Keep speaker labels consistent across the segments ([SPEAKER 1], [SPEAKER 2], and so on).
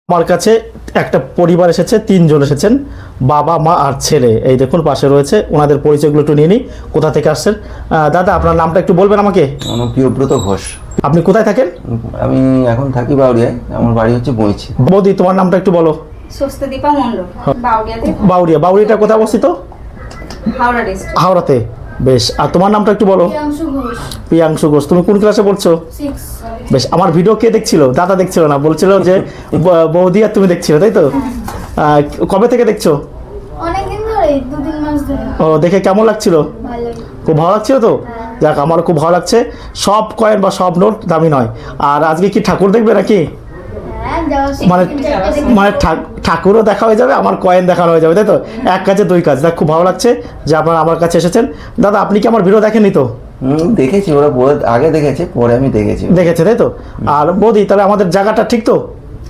[SPEAKER 1] আমার কাছে একটা পরিবার এসেছে, 3 জন এসেছেন, বাবা মা আর ছেলে। এই দেখুন পাশে রয়েছে, ওনাদের পরিচয়গুলো একটু নিয়ে নিই। কোথা থেকে আসছেন দাদা? আপনার নামটা একটু বলবেন আমাকে।
[SPEAKER 2] আমার প্রিয়ব্রত ঘোষ।
[SPEAKER 1] আপনি কোথায় থাকেন?
[SPEAKER 2] আমি এখন থাকি বাউরিয়ায়, আমার বাড়ি হচ্ছে বইছি।
[SPEAKER 1] বৌদি তোমার নামটা একটু বলো।
[SPEAKER 3] স্বস্তিদীপা মণ্ডল, বাউরিয়াতে।
[SPEAKER 1] বাউরিয়া। বাউরিয়াটা কোথায় অবস্থিত?
[SPEAKER 3] হাওড়া ডিস্ট্রিক্ট।
[SPEAKER 1] হাওড়াতে। বেশ। আর তোমার নামটা একটু বলো। প্রিয়াংশু ঘোষ। তুমি কোন ক্লাসে পড়ছো?
[SPEAKER 3] 6।
[SPEAKER 1] বেশ। আমার ভিডিও কে দেখছিল? দাদা দেখছিল না, বলছিল যে বৌদি আর তুমি দেখছিল, তাই তো? কবে থেকে দেখছো?
[SPEAKER 4] অনেকদিন ধরে, 2-3 মাস ধরে।
[SPEAKER 1] ও, দেখে কেমন লাগছিল?
[SPEAKER 4] ভালোই।
[SPEAKER 1] খুব ভালো লাগছিল তো? যাক, আমারও খুব ভালো লাগছে। সব কয়েন বা সব নোট দামি নয়। আর আজকে কি ঠাকুর দেখবে নাকি?
[SPEAKER 4] হ্যাঁ, যাও।
[SPEAKER 1] মানে মানে ঠাকুরও দেখা হয়ে যাবে, আমার কয়েন দেখানো হয়ে যাবে, তাই তো? এক কাজে 2 কাজ। দেখ, খুব ভালো লাগছে যে আপনারা আমার কাছে এসেছেন। দাদা, আপনি কি আমার ভিডিও দেখেননি তো?
[SPEAKER 2] দেখেছি, ওরা আগে দেখেছে, পরে আমি দেখেছি।
[SPEAKER 1] দেখেছে, তাই তো? আর বৌদি, তাহলে আমাদের জায়গাটা ঠিক তো?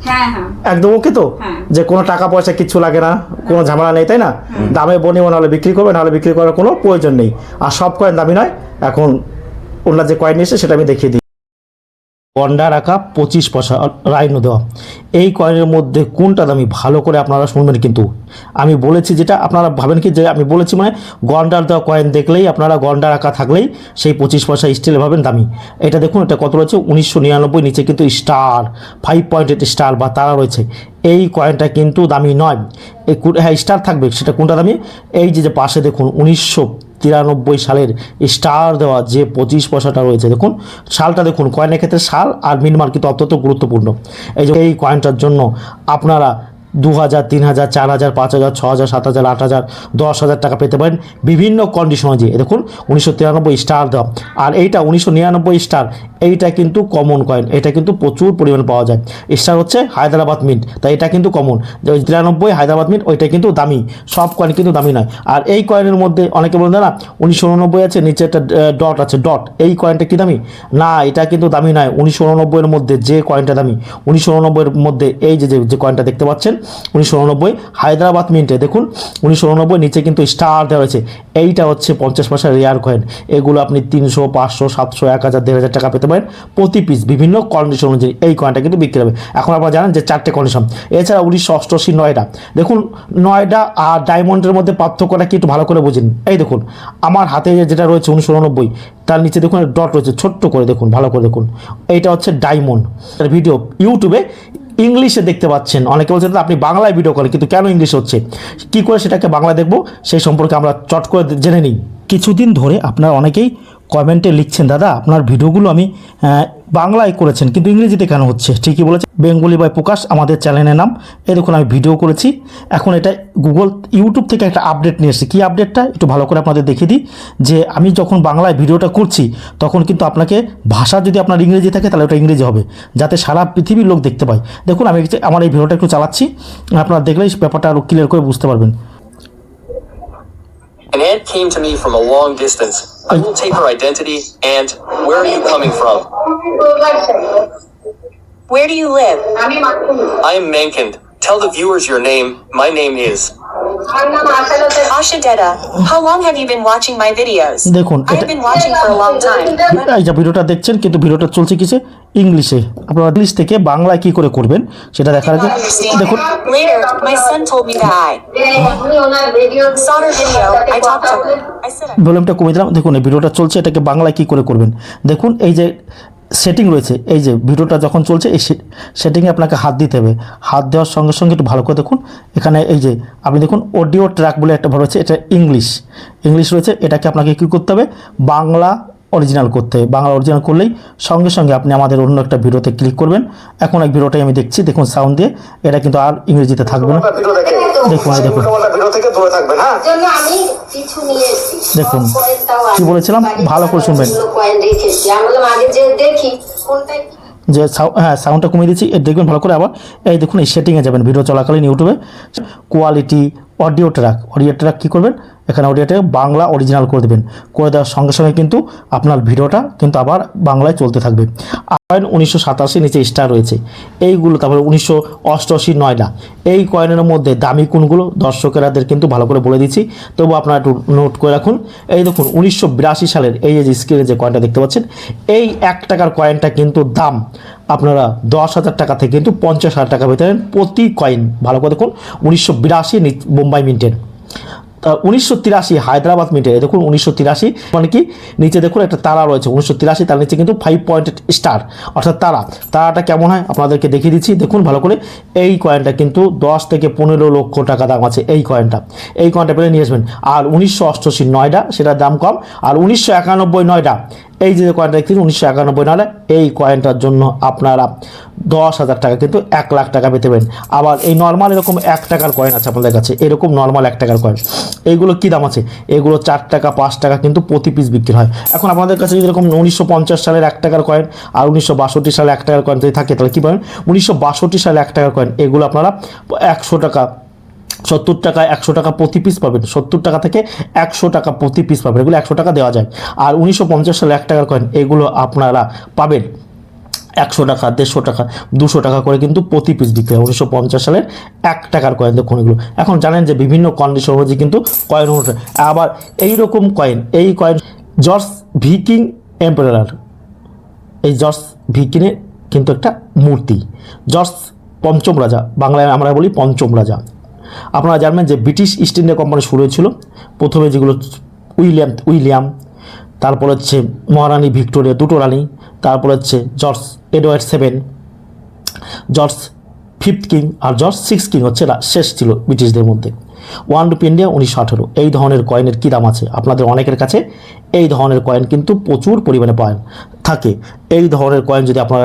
[SPEAKER 3] হ্যাঁ হ্যাঁ।
[SPEAKER 1] একদম ওকে তো?
[SPEAKER 3] হ্যাঁ।
[SPEAKER 1] যে কোনো টাকা পয়সা কিচ্ছু লাগে না, কোনো ঝামেলা নেই, তাই না? দামে বনিব, নাহলে বিক্রি করবে, নাহলে বিক্রি করার কোনো প্রয়োজন নেই। আর সব কয়েন দামি নয়। এখন ওনার যে কয়েন এসে সেটা আমি দেখিয়ে দিই। গন্ডা রাখা 25 পয়সা রাইনো দেওয়া। এই কয়েনের মধ্যে কোনটা দামি ভালো করে আপনারা শুনবেন। কিন্তু আমি বলেছি যেটা, আপনারা ভাবেন কি যে আমি বলেছি মানে গন্ডার দেওয়া কয়েন দেখলেই, আপনারা গন্ডা রাখা থাকলেই সেই 25 পয়সা স্টিল ভাবেন দামি। এটা দেখুন, এটা কত রয়েছে? 1999। নিচে কিন্তু স্টার 5 পয়েন্টেড স্টার বা তারা রয়েছে। এই কয়েনটা কিন্তু দামি নয়। এই হ্যাঁ, স্টার থাকবে, সেটা কোনটা দামি? এই যে পাশে দেখুন 1993 সালের স্টার দেওয়া যে 25 পয়সাটা রয়েছে, দেখুন সালটা দেখুন। কয়েনের ক্ষেত্রে সাল আর মিনমার্ক কিন্তু অত্যন্ত গুরুত্বপূর্ণ। এই কয়েনটার জন্য আপনারা 2000, 3000, 4000, 5000, 6000, 7000, 8000, 10,000 টাকা পেতে পারেন বিভিন্ন কন্ডিশন অনুযায়ী। দেখুন 1993 স্টার দেওয়া। আর এইটা 1999 স্টার, এইটা কিন্তু কমন কয়েন। এটা কিন্তু প্রচুর পরিমাণে পাওয়া যায়। স্টার হচ্ছে হায়দ্রাবাদ মিন্ট, তাই এটা কিন্তু কমন। যে 93 হায়দ্রাবাদ মিন্ট, ওইটা কিন্তু দামি। সব কয়েন কিন্তু দামি নয়। আর এই কয়েনের মধ্যে অনেকে বলেন না 1989 আছে, নিচে একটা ডট আছে, ডট। এই কয়েনটা কি দামি? না, এটা কিন্তু দামি নয়। 1989 মধ্যে যে কয়েনটা দামি, 1989 মধ্যে এই যে কয়েনটা দেখতে পাচ্ছেন 1989 হায়দ্রাবাদ মিন্টে, দেখুন 1989 নিচে কিন্তু স্টার দেওয়া রয়েছে। এইটা হচ্ছে 50 পয়সা রেয়ার কয়েন। এগুলো আপনি 300, 500, 700, 1000, 1500 টাকা পেতে পারেন প্রতি পিস, বিভিন্ন কন্ডিশন অনুযায়ী এই কয়েনটা কিন্তু বিক্রি হবে। এখন আপনারা জানেন যে 4টে কন্ডিশন। এছাড়া 1988 নয়ডা, দেখুন নয়ডা আর ডায়মন্ডের মধ্যে পার্থক্যটা কি একটু ভালো করে বুঝিন। এই দেখুন আমার হাতে যেটা রয়েছে 1989, তার নিচে দেখুন ডট রয়েছে ছোট্ট করে, দেখুন ভালো করে দেখুন। এইটা হচ্ছে ডায়মন্ড। ভিডিও ইউটিউবে ইংলিশে দেখতে পাচ্ছেন। অনেকে বলছেন আপনি বাংলায় ভিডিও করেন, কিন্তু কেন ইংলিশ হচ্ছে, কি করে সেটাকে বাংলা দেখবো, সেই সম্পর্কে আমরা চট করে জেনে নিই। কিছুদিন ধরে আপনারা অনেকেই কমেন্টে লিখছেন, দাদা আপনার ভিডিওগুলো আমি বাংলায় করেছেন কিন্তু ইংরেজিতে কেন হচ্ছে? ঠিকই বলেছে, বেঙ্গলি বাই প্রকাশ আমাদের চ্যানেলের নাম। এই দেখুন আমি ভিডিও করেছি। এখন এটা ইউটিউব থেকে একটা আপডেট নিয়ে এসেছি। কী আপডেটটা একটু ভালো করে আপনাদের দেখিয়ে দিই। যে আমি যখন বাংলায় ভিডিওটা করছি, তখন কিন্তু আপনাকে ভাষা যদি আপনার ইংরেজি থাকে, তাহলে ওটা ইংরেজি হবে, যাতে সারা পৃথিবীর লোক দেখতে পায়। দেখুন আমি আমার এই ভিডিওটা একটু চালাচ্ছি, আপনারা দেখলেই ব্যাপারটা আরও ক্লিয়ার করে বুঝতে পারবেন।
[SPEAKER 5] An aunt came to me from a long distance. I will take her identity and where are you coming from?
[SPEAKER 6] Where do you live?
[SPEAKER 5] I am Mankind. Tell the viewers your name. My name is.
[SPEAKER 6] Asha Detta. How long have you been watching my videos?
[SPEAKER 1] দেখুন
[SPEAKER 6] I have been watching for a long time.
[SPEAKER 1] এই যে ভিডিওটা দেখছেন, কিন্তু ভিডিওটা চলছে কিসে? ইংলিশে। আপনারা ইংলিশ থেকে বাংলায় কি করে করবেন সেটা দেখার আগে দেখুন।
[SPEAKER 6] Later, my son told me that I saw her video. I talked to her. I said
[SPEAKER 1] ভলিউমটা কমিয়ে দিলাম। দেখুন এই ভিডিওটা চলছে, এটাকে বাংলায় কি করে করবেন দেখুন। এই যে সেটিং রয়েছে, এই যে ভিডিওটা যখন চলছে এই সেটিংয়ে আপনাকে হাত দিতে হবে। হাত দেওয়ার সঙ্গে সঙ্গে একটু ভালো করে দেখুন, এখানে এই যে আপনি দেখুন অডিও ট্র্যাক বলে একটা রয়েছে, এটা ইংলিশ রয়েছে। এটাকে আপনাকে কী করতে হবে? বাংলা অরিজিনাল করতে হবে। বাংলা অরিজিনাল করলেই সঙ্গে সঙ্গে আপনি আমাদের অন্য একটা ভিডিওতে ক্লিক করবেন। এখন এক ভিডিওটাই আমি দেখছি, দেখুন সাউন্ড দিয়ে। এটা কিন্তু আর ইংরেজিতে থাকবে না। দেখুন দেখুন দেখুন কি বলেছিলাম, ভালো করে শুনবেন। যে হ্যাঁ, সাউন্ডটা কমিয়ে দিচ্ছি, দেখবেন ভালো করে। আবার এই দেখুন এই সেটিংয়ে যাবেন ভিডিও চলাকালীন ইউটিউবে, কোয়ালিটি, অডিও ট্র্যাক কী করবেন? এখানে অডিওটাকে বাংলা অরিজিনাল করে দেবেন। করে দেওয়ার সঙ্গে সঙ্গে কিন্তু আপনার ভিডিওটা কিন্তু আবার বাংলায় চলতে থাকবে। কয়েন 1987 নিচে স্টার রয়েছে এইগুলো। তারপরে 1988 নয়ডা। এই কয়েনের মধ্যে দামি কোনগুলো দর্শকেরাদের কিন্তু ভালো করে বলে দিচ্ছি, তবু আপনারা একটু নোট করে রাখুন। এই দেখুন 1982 সালের এই যে স্ক্রিনে যে কয়েনটা দেখতে পাচ্ছেন, এই 1 টাকার কয়েনটা কিন্তু দাম আপনারা 10,000 টাকা থেকে কিন্তু 50,000 টাকা পেতে পারেন প্রতি কয়েন। ভালো করে দেখুন 1982 বোম্বাই মিন্টের, 1983 হায়দ্রাবাদ মিন্টের। দেখুন 1983 মানে কি নিচে দেখুন একটা তারা রয়েছে 1983, তার নিচে কিন্তু 5 পয়েন্টেড স্টার অর্থাৎ তারাটা কেমন হয় আপনাদেরকে দেখিয়ে দিচ্ছি। দেখুন ভালো করে, এই কয়েনটা কিন্তু 10 থেকে 15 লক্ষ টাকা দাম আছে এই কয়েনটা পেলে নিয়ে আসবেন। আর 1988 নয়ডা, সেটার দাম কম। আর 1991 নয়ডা, এই যে কয়েনটা দেখছেন 1991 নয়ডা, এই কয়েনটার জন্য আপনারা 10,000 টাকা কিন্তু 1 লাখ টাকা পেতে পারেন। আবার এই নর্মাল এরকম 1 টাকার কয়েন আছে আপনাদের কাছে, এরকম নর্মাল 1 টাকার কয়েন, এইগুলো কী দাম আছে? এগুলো 4 টাকা 5 টাকা কিন্তু প্রতি পিস বিক্রি হয়। এখন আপনাদের কাছে যদি এরকম 1950 সালের 1 টাকার কয়েন আর 1962 সালে 1 টাকার কয়েন যদি থাকে তাহলে কী পাবেন? 1962 সালে 1 টাকার কয়েন, এগুলো আপনারা 100 টাকা 70 টাকা 100 টাকা প্রতি পিস পাবেন। 70 টাকা থেকে 100 টাকা প্রতি পিস পাবেন, এগুলো 100 টাকা দেওয়া যায়। আর 1950 সালে 1 টাকার কয়েন, এগুলো আপনারা পাবেন 100 টাকা 150 টাকা 200 টাকা করে কিন্তু প্রতি পিস বিক্রি হয়। 1950 সালের 1 টাকার কয়েন দেখুন এগুলো। এখন জানেন যে বিভিন্ন কন্ডিশন অনুযায়ী কিন্তু কয়েন ওঠে। আবার এইরকম কয়েন, এই কয়েন জর্জ ভিকিং এম্পারার, এই জর্জ ভিকিংয়ের কিন্তু একটা মূর্তি, জর্জ পঞ্চম রাজা, বাংলায় আমরা বলি পঞ্চম রাজা। আপনারা জানবেন যে ব্রিটিশ ইস্ট ইন্ডিয়া কোম্পানি শুরু হয়েছিল প্রথমে, যেগুলো উইলিয়াম, তারপর হচ্ছে মহারানী ভিক্টোরিয়া, দুটো রানী, তারপর হচ্ছে George Edward 7, George 5th king আর জর্জ 6th কিং হচ্ছে শেষ ছিল ব্রিটিশদের মধ্যে। 1 রুপি ইন্ডিয়া 1918। এই ধরনের কয়েনের কী দাম আছে আপনাদের অনেকের কাছে? এই ধরনের কয়েন কিন্তু প্রচুর পরিমাণে থাকে। এই ধরনের কয়েন যদি আপনার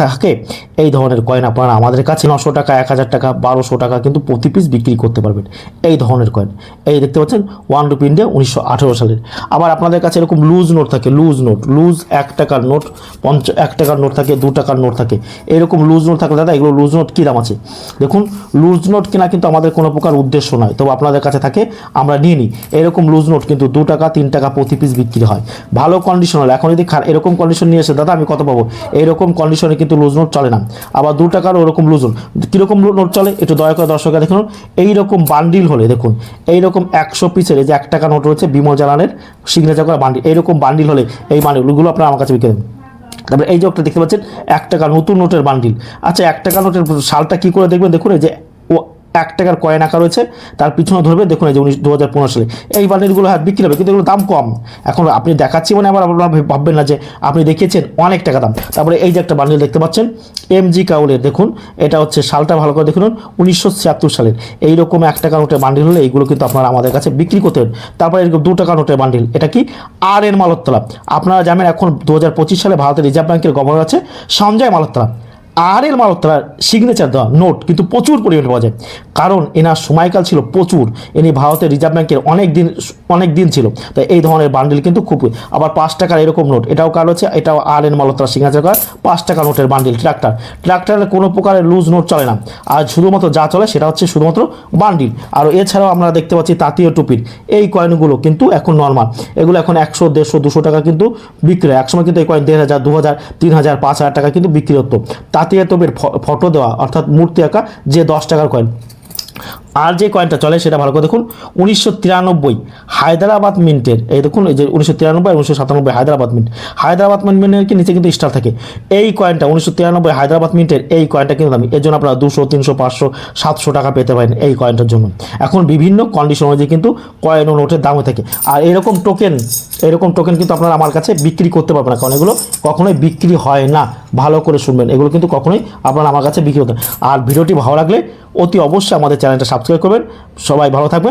[SPEAKER 1] থাকে, এই ধরনের কয়েন আপনারা আমাদের কাছে 900 টাকা 1000 টাকা 1200 টাকা কিন্তু প্রতি পিস বিক্রি করতে পারবেন এই ধরনের কয়েন। এই দেখতে পাচ্ছেন 1 রুপি ইন্ডিয়া 1918 সালের। আবার আপনাদের কাছে এরকম লুজ নোট থাকে, লুজ 1 টাকার নোট, 1 টাকার নোট থাকে, 2 টাকার নোট থাকে। এরকম লুজ নোট থাকলে দাদা এগুলো লুজ নোট কী দাম আছে? দেখুন লুজ নোট কেনা কিন্তু আমাদের কোনো প্রকার উদ্দেশ্য নয়, তবে আপনাদের কাছে থাকে আমরা নিয়ে নিই। এরকম লুজ নোট কিন্তু 2 টাকা 3 টাকা প্রতি পিস বিক্রি হয়, ভালো কন্ডিশন হলে। এখন যদি এরকম কন্ডিশন নিয়ে এসে দাদা আমি কত পাবো? এইরকম কন্ডিশনে কিন্তু লুজ নোট চলে না। আবার 2 টাকার ওরকম লুজ নোট, কীরকম নোট চলে একটু দয়া করে দর্শকরা দেখুন। এইরকম বান্ডিল হলে দেখুন, এইরকম 100 পিসের যে 1 টাকা নোট রয়েছে বিমল জালানের সিগনেচার করা বান্ডিল, এইরকম বান্ডিল হলে এই বান্ডিলগুলো আপনারা আমার কাছে বিক্রি দেবেন। তারপরে এই যে একটা দেখতে পাচ্ছেন 1 টাকা নতুন নোটের বান্ডিল। আচ্ছা 1 টাকা নোটের সালটা কী করে দেখবেন? দেখুন এই যে 1 টাকার কয়েন আঁকা রয়েছে, তার পিছনে ধরবে দেখুন এই যে 2015 সালে এই বান্ডিলগুলো বিক্রি হবে, কিন্তু এগুলো দাম কম। এখন আপনি দেখাচ্ছি মানে আবার আপনারা ভাববেন না যে আপনি দেখিয়েছেন অনেক টাকা দাম। তারপরে এই যে একটা বান্ডিল দেখতে পাচ্ছেন MG কাউলের, দেখুন এটা হচ্ছে সালটা ভালো করে দেখুন 1976 সালের। এইরকম 1 টাকা নোটের বান্ডিল হলে এইগুলো কিন্তু আপনারা আমাদের কাছে বিক্রি করতে পারেন। তারপরে এরকম 2 টাকা নোটের বান্ডিল, এটা কি RN মালহোত্রা। আপনারা জানেন এখন 2025 সালে ভারতের রিজার্ভ ব্যাংকের গভর্নর আছে সঞ্জয় মালহোত্রা। RN মালহোত্রার সিগনেচার দেওয়া নোট কিন্তু প্রচুর পরিমাণে পাওয়া যায়, কারণ এনার সময়কাল ছিল প্রচুর, ইনি ভারতের রিজার্ভ ব্যাংকের অনেক দিন ছিল, তাই এই ধরনের বান্ডিল কিন্তু খুব। আবার 5 টাকার এরকম নোট, এটাও কার হচ্ছে, এটাও RN মালহোত্রার সিগনেচার করা 5 টাকা নোটের বান্ডিল। ট্রাক্টরের কোনো প্রকারের লুজ নোট চলে না, আর শুধুমাত্র যা চলে সেটা হচ্ছে শুধুমাত্র বান্ডিল। আর এছাড়াও আমরা দেখতে পাচ্ছি তাঁতীয় টুপির এই কয়েনগুলো কিন্তু এখন নর্মাল, এগুলো এখন 100 150 200 টাকা কিন্তু বিক্রি হয়। একসময় কিন্তু এই কয়েন 1500 2000 3000 5000 টাকা কিন্তু বিক্রি হতো। তাঁতীয় টুপির ফটো দেওয়া অর্থাৎ মূর্তি আঁকা যে 10 টাকার কয়েন। আর যে কয়েনটা চলে সেটা ভালো করে দেখুন 1993 হায়দ্রাবাদ মিন্টের, এই দেখুন এই যে 1993 আর 1997 হায়দ্রাবাদ মিন্টের কি নিচে কিন্তু স্টার থাকে। এই কয়েনটা 1993 হায়দ্রাবাদ মিন্টের এই কয়েনটা কিন্তু দামি, এর জন্য আপনারা 200 300 500 700 টাকা পেতে পারেন এই কয়েনটার জন্য। এখন বিভিন্ন কন্ডিশন অনুযায়ী কিন্তু কয়েন ও নোটের দাম হয়ে থাকে। আর এরকম টোকেন কিন্তু আপনারা আমার কাছে বিক্রি করতে পারবেন না, কারণ এগুলো কখনোই বিক্রি হয় না। ভালো করে শুনবেন, এগুলো কিন্তু কখনোই আপনারা আমার কাছে বিক্রি করতে। আর ভিডিওটি ভালো লাগলে অতি অবশ্যই আমাদের চ্যানেলটা সাবস্ক্রাইব করবেন। সবাই ভালো থাকবেন।